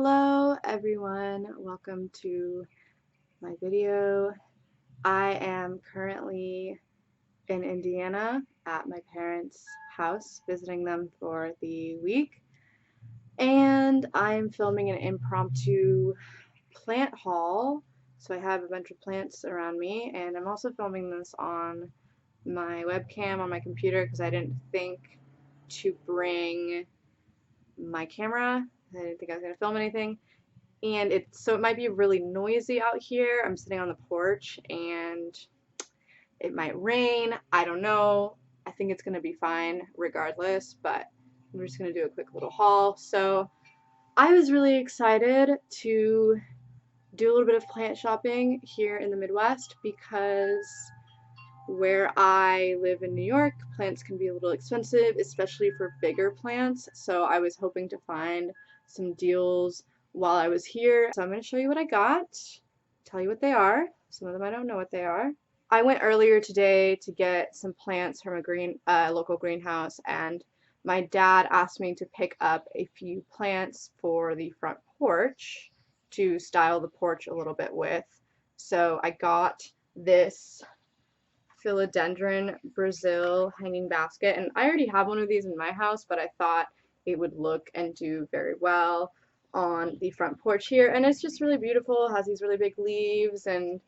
Hello everyone, welcome to my video. I am currently in Indiana at my parents' house visiting them for the week, and I'm filming an impromptu plant haul. So I have a bunch of plants around me, and I'm also filming this on my webcam on my computer because I didn't think to bring my camera. I didn't think I was going to film anything. And so it might be really noisy out here. I'm sitting on the porch and it might rain. I don't know. I think it's going to be fine regardless, but I'm just going to do a quick little haul. So I was really excited to do a little bit of plant shopping here in the Midwest because where I live in New York, plants can be a little expensive, especially for bigger plants. So I was hoping to find some deals while I was here. So I'm going to show you what I got, tell you what they are. Some of them I don't know what they are. I went earlier today to get some plants from a local greenhouse, and my dad asked me to pick up a few plants for the front porch to style the porch a little bit with. So I got this Philodendron Brazil hanging basket, and I already have one of these in my house, but I thought it would look and do very well on the front porch here. And it's just really beautiful. It has these really big leaves, and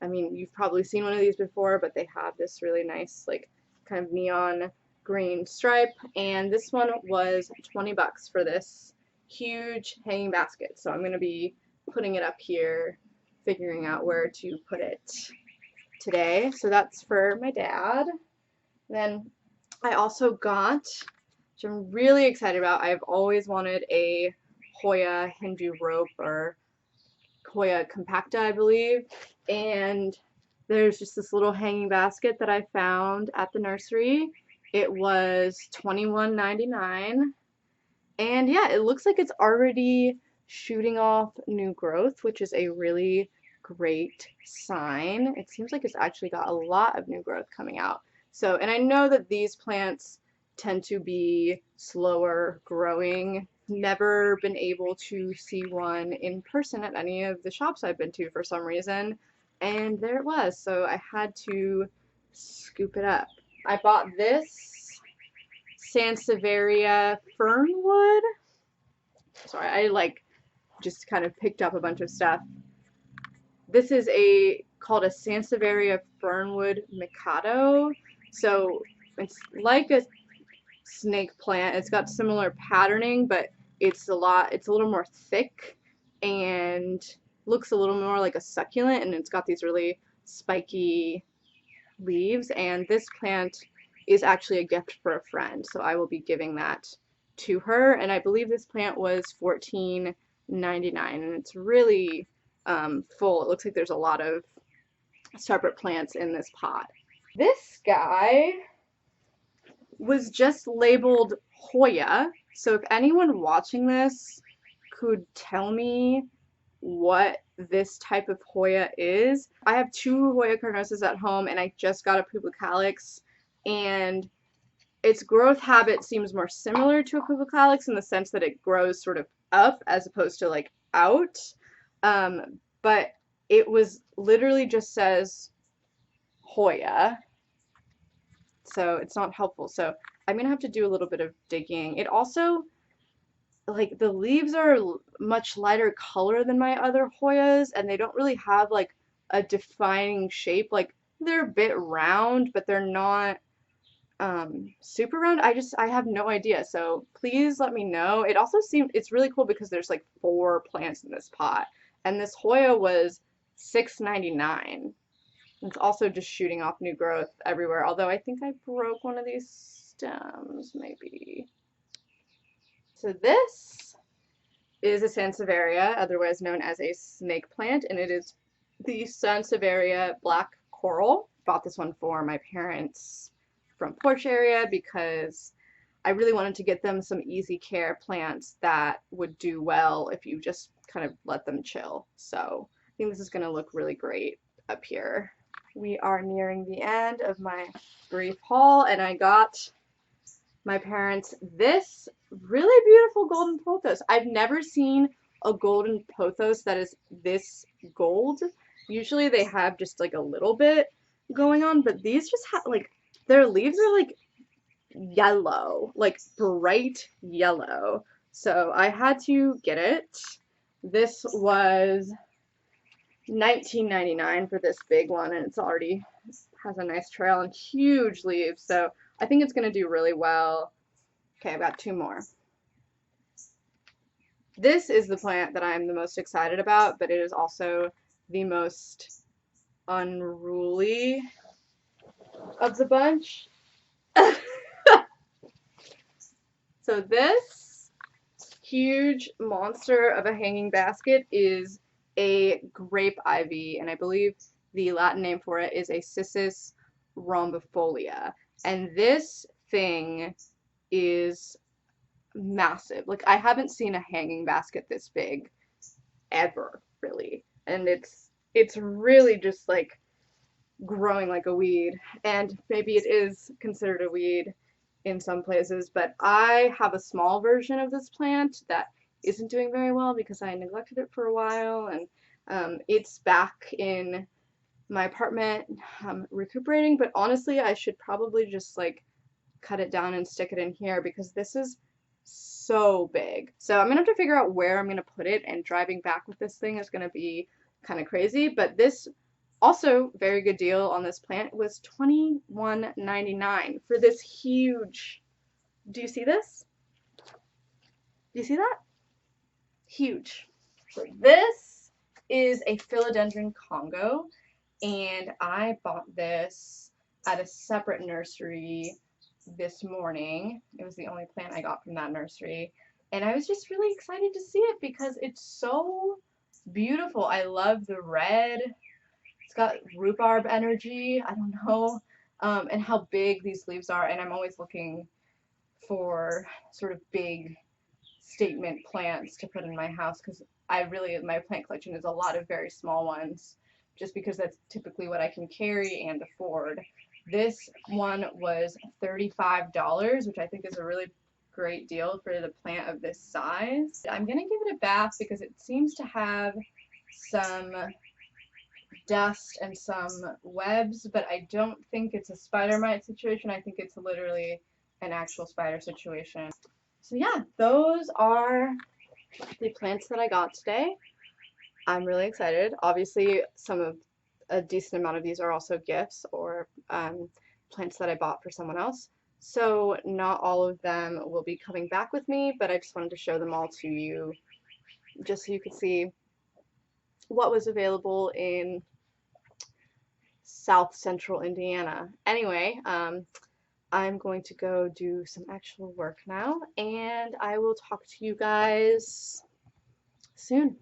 I mean, you've probably seen one of these before, but they have this really nice like kind of neon green stripe, and this one was 20 bucks for this huge hanging basket. So I'm going to be putting it up here, figuring out where to put it today. So that's for my dad. Then I also got, which I'm really excited about, I've always wanted a Hoya Hindu rope, or Koya compacta, I believe, and there's just this little hanging basket that I found at the nursery. It was $21.99, and yeah, it looks like it's already shooting off new growth, which is a really great sign. It seems like it's actually got a lot of new growth coming out. So, and I know that these plants tend to be slower growing. Never been able to see one in person at any of the shops I've been to for some reason, and there it was. So I had to scoop it up. I bought this Sansevieria Fernwood. Sorry, I just kind of picked up a bunch of stuff. This is called a Sansevieria Fernwood Mikado. So it's like a snake plant. It's got similar patterning, but it's a little more thick and looks a little more like a succulent, and it's got these really spiky leaves. And this plant is actually a gift for a friend, so I will be giving that to her. And I believe this plant was $14.99, and it's really full. It looks like there's a lot of separate plants in this pot. This guy was just labeled Hoya, so if anyone watching this could tell me what this type of Hoya is. I have two Hoya carnosus at home, and I just got a pupacalyx, and its growth habit seems more similar to a pupacalyx in the sense that it grows sort of up as opposed to like out. But it was literally just says Hoya, so it's not helpful. So I'm gonna have to do a little bit of digging. It also, like, the leaves are much lighter color than my other Hoyas, and they don't really have like a defining shape. Like, they're a bit round, but they're not super round. I have no idea, so please let me know. It also it's really cool because there's like 4 plants in this pot, and this Hoya was $6.99. It's also just shooting off new growth everywhere, although I think I broke one of these stems, maybe. So this is a Sansevieria, otherwise known as a snake plant, and it is the Sansevieria Black Coral. Bought this one for my parents' front porch area because I really wanted to get them some easy care plants that would do well if you just kind of let them chill. So I think this is going to look really great up here. We are nearing the end of my brief haul, and I got my parents this really beautiful golden pothos. I've never seen a golden pothos that is this gold. Usually they have just like a little bit going on, but these just have like their leaves are like yellow, like bright yellow. So I had to get it. This was $19.99 for this big one, and it's already has a nice trail and huge leaves, so I think it's going to do really well. Okay, I've got two more. This is the plant that I'm the most excited about, but it is also the most unruly of the bunch. So this huge monster of a hanging basket is a grape ivy, and I believe the Latin name for it is a Cissus rhombifolia. And this thing is massive. Like, I haven't seen a hanging basket this big ever, really. And it's really just like growing like a weed, and maybe it is considered a weed in some places, but I have a small version of this plant that isn't doing very well because I neglected it for a while, and it's back in my apartment recuperating, but honestly I should probably just like cut it down and stick it in here because this is so big. So I'm gonna have to figure out where I'm gonna put it, and driving back with this thing is gonna be kind of crazy, but this also very good deal on this plant was $21.99 for this huge. Do you see this? Do you see that? Huge. So this is a Philodendron Congo, and I bought this at a separate nursery this morning. It was the only plant I got from that nursery, and I was just really excited to see it because it's so beautiful. I love the red. It's got rhubarb energy, I don't know, and how big these leaves are, and I'm always looking for sort of big statement plants to put in my house because my plant collection is a lot of very small ones just because that's typically what I can carry and afford. This one was $35, which I think is a really great deal for the plant of this size. I'm going to give it a bath because it seems to have some dust and some webs, but I don't think it's a spider mite situation. I think it's literally an actual spider situation. So yeah, those are the plants that I got today. I'm really excited. Obviously, a decent amount of these are also gifts or plants that I bought for someone else. So not all of them will be coming back with me, but I just wanted to show them all to you just so you could see what was available in South Central Indiana. Anyway, I'm going to go do some actual work now, and I will talk to you guys soon.